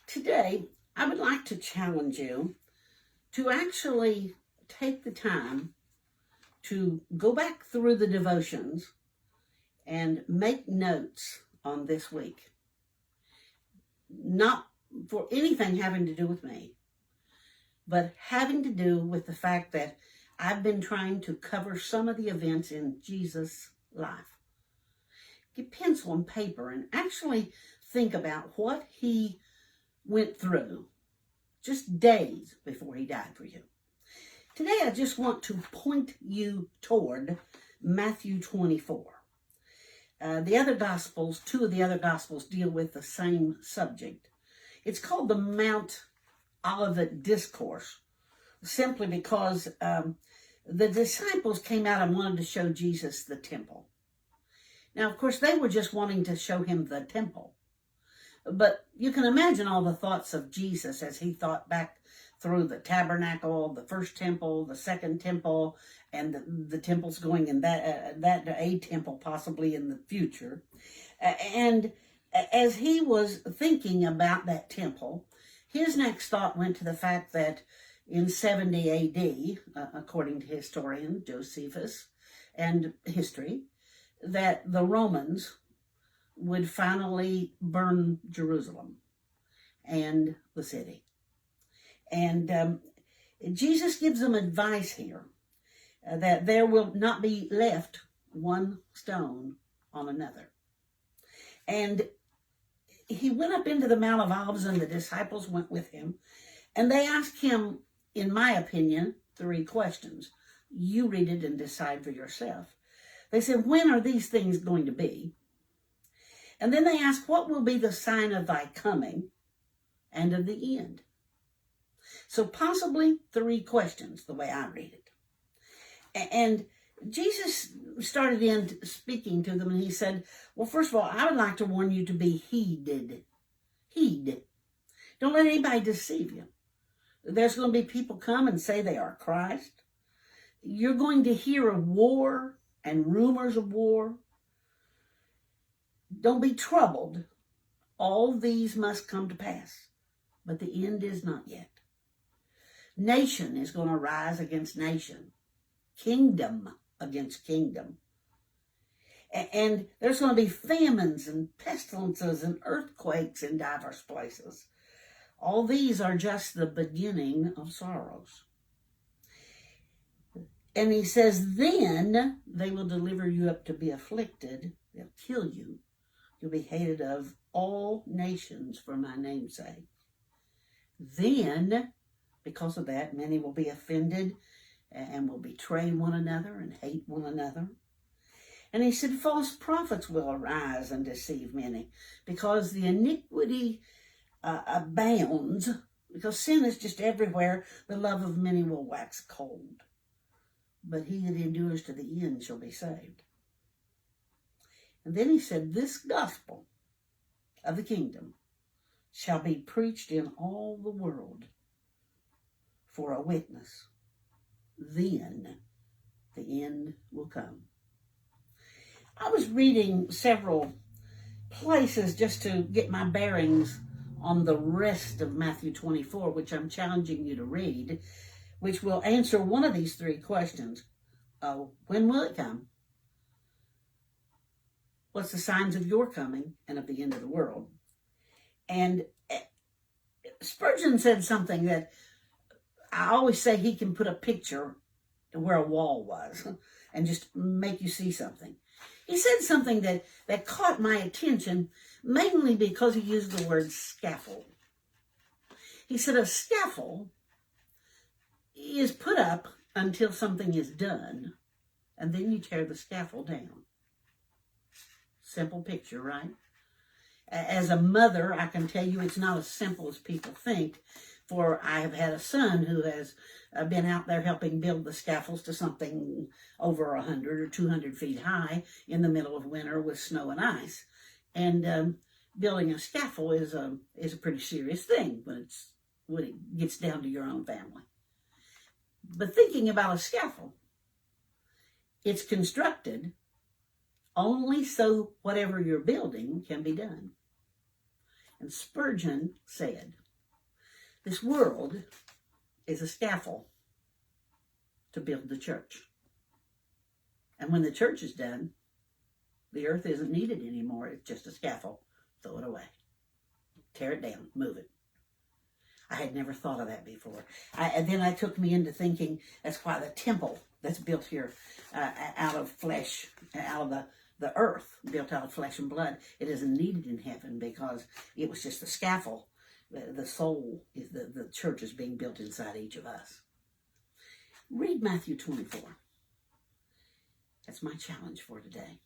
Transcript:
Today, I would like to challenge you to actually take the time to go back through the devotions and make notes on this week. Not for anything having to do with me, but having to do with the fact that I've been trying to cover some of the events in Jesus' life. Get pencil and paper and actually think about what he went through just days before he died for you. Today, I just want to point you toward Matthew 24. The other Gospels, two of the other Gospels deal with the same subject. It's called the Mount Olivet Discourse, simply because the disciples came out and wanted to show Jesus the temple. Now, of course, they were just wanting to show him the temple. But you can imagine all the thoughts of Jesus as he thought back through the tabernacle, the first temple, the second temple, and the temples going in that a temple possibly in the future. And as he was thinking about that temple, his next thought went to the fact that in 70 A.D., according to historian Josephus and history, that the Romans would finally burn Jerusalem and the city. And Jesus gives them advice here that there will not be left one stone on another. And he went up into the Mount of Olives, and the disciples went with him, and they asked him, in my opinion, 3 questions. You read it and decide for yourself. They said, when are these things going to be? And then they ask, what will be the sign of thy coming and of the end? So possibly 3 questions, the way I read it. And Jesus started in speaking to them, and he said, well, first of all, I would like to warn you to be heeded. Heed. Don't let anybody deceive you. There's going to be people come and say they are Christ. You're going to hear of war and rumors of war. Don't be troubled. All these must come to pass, but the end is not yet. Nation is going to rise against nation, kingdom against kingdom. And there's going to be famines and pestilences and earthquakes in diverse places. All these are just the beginning of sorrows. And he says, then they will deliver you up to be afflicted. They'll kill you. You'll be hated of all nations for my name's sake. Then, because of that, many will be offended and will betray one another and hate one another. And he said, false prophets will arise and deceive many, because the iniquity abounds, because sin is just everywhere. The love of many will wax cold. But he that endures to the end shall be saved. And then he said, this gospel of the kingdom shall be preached in all the world for a witness. Then the end will come. I was reading several places just to get my bearings on the rest of Matthew 24, which I'm challenging you to read, which will answer one of these 3 questions. When will it come? What's the signs of your coming and of the end of the world? And Spurgeon said something that I always say he can put a picture where a wall was and just make you see something. He said something that caught my attention, mainly because he used the word scaffold. He said a scaffold is put up until something is done, and then you tear the scaffold down. Simple picture, right? As a mother, I can tell you it's not as simple as people think, for I have had a son who has been out there helping build the scaffolds to something over 100 or 200 feet high in the middle of winter with snow and ice. And building a scaffold is a pretty serious thing when it gets down to your own family. But thinking about a scaffold, it's constructed only so whatever you're building can be done. And Spurgeon said, this world is a scaffold to build the church. And when the church is done, the earth isn't needed anymore. It's just a scaffold. Throw it away. Tear it down. Move it. I had never thought of that before. And then it took me into thinking that's why the temple that's built here out of flesh, out of the earth, built out of flesh and blood, it isn't needed in heaven because it was just a scaffold. The soul, is the church is being built inside each of us. Read Matthew 24. That's my challenge for today.